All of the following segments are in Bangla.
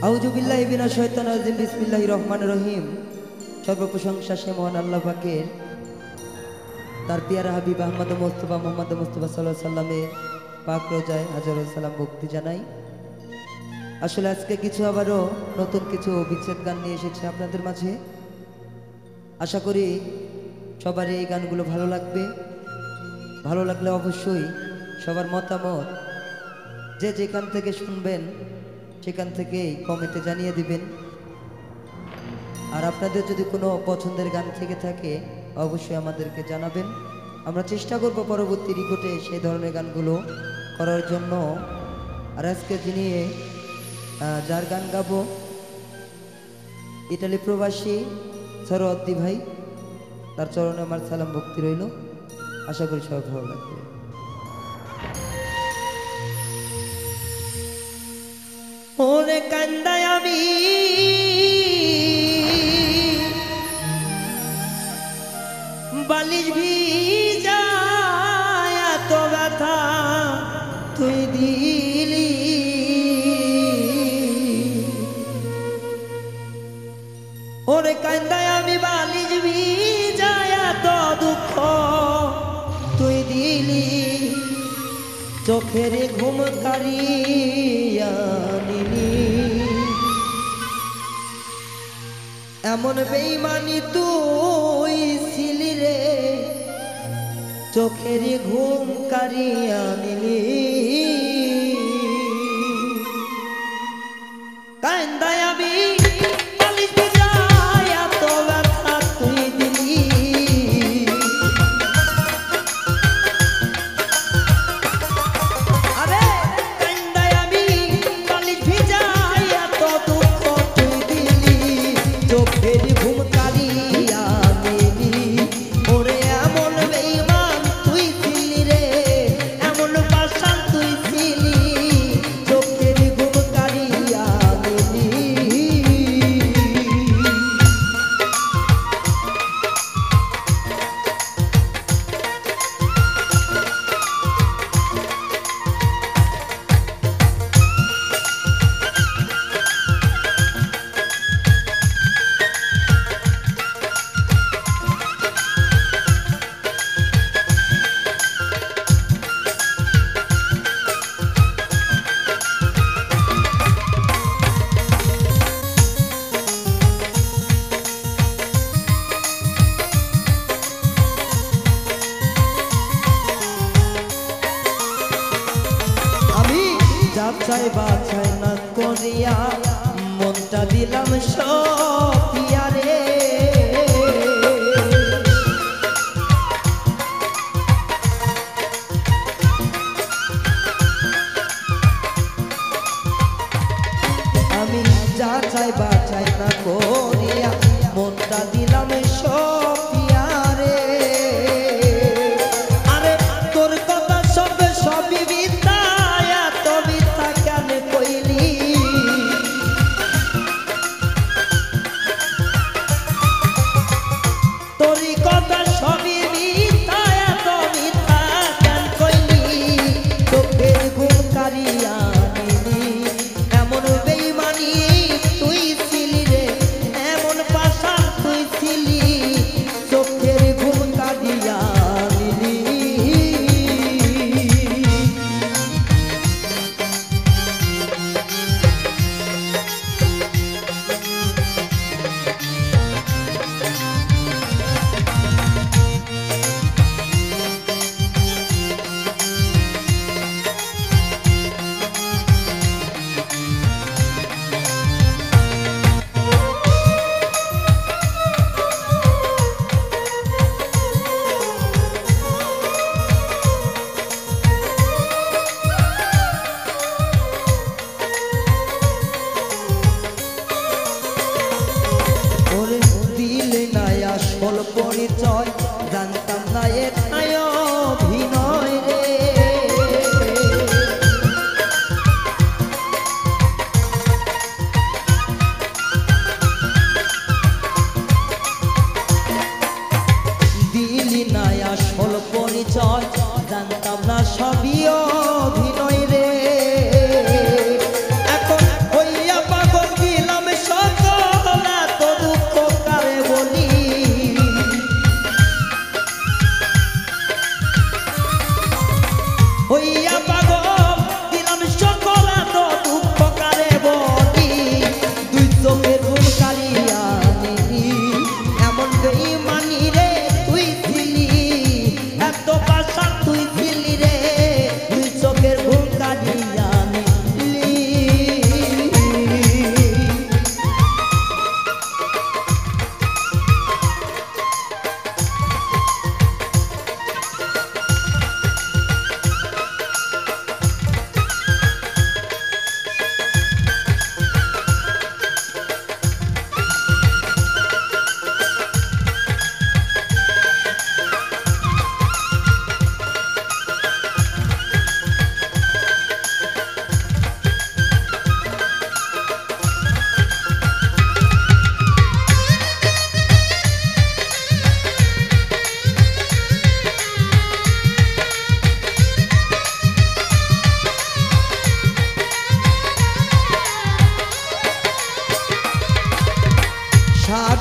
আউযু বিল্লাহি মিনাশ শাইতানির রাজিম বিসমিল্লাহির রহমানির রহিম। সর্বপ্রশংসা সে মহান আল্লাহ পাকের, তার পিয়ারা হাবিব আহমদ মুস্তাফা মুহাম্মদ মুস্তাফা সাল্লাল্লাহু আলাইহি সাল্লামের পাক রোজায় হাজারো সালাম ভক্তি জানাই। আসলে আজকে কিছু আবারও নতুন কিছু বিচ্ছেদ গান নিয়ে এসেছে আপনাদের মাঝে। আশা করি সবার এই গানগুলো ভালো লাগবে। ভালো লাগলে অবশ্যই সবার মতামত যে যেখান থেকে শুনবেন সেখান থেকেই কমেন্টে জানিয়ে দিবেন। আর আপনাদের যদি কোনো পছন্দের গান থেকে থাকে অবশ্যই আমাদেরকে জানাবেন। আমরা চেষ্টা করব পরবর্তী রেকর্ডে সেই ধরনের গানগুলো করার জন্য। আর আজকে যিনি যার গান গাবো ইটালি প্রবাসী সরোয়ার্দী ভাই, তার চরণে আমার সালাম ভক্তি রইল। আশা করি সবাই ভালো লাগবে। ওরে কান্দায় আমি বালিশ ভিজায় এত ব্যথা তুই দিলি। ওরে কান্দায় আমি বালিশ ভিজায় এত দুঃখ তুই দিলি। চোখের ঘুম কারিয়া নিলি। এমন বেঈমানি তুই ছিলি রে, চোখের ঘুম কারিয়া নিলি। কান্দায় আমি বালিশ ভিজায় এত ব্যথা তুই দিলি। যাচাই বাছাই না করিয়া মনটা দিলাম সপিয়া রে। আমি যাচাই বাছাই না করিয়া মনটা দিলাম সপিয়া রে। আরে তোর কথা সবই বিদ্যা, পরিচয় জানতাম না এটাই অভিনয় রে। দিলি না আসল পরিচয় জানতাম না সবই অভিনয় রে। এখন হইয়া পাগল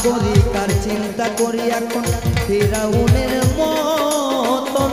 করি কার চিন্তা করি এখন ফিরাউনের মতন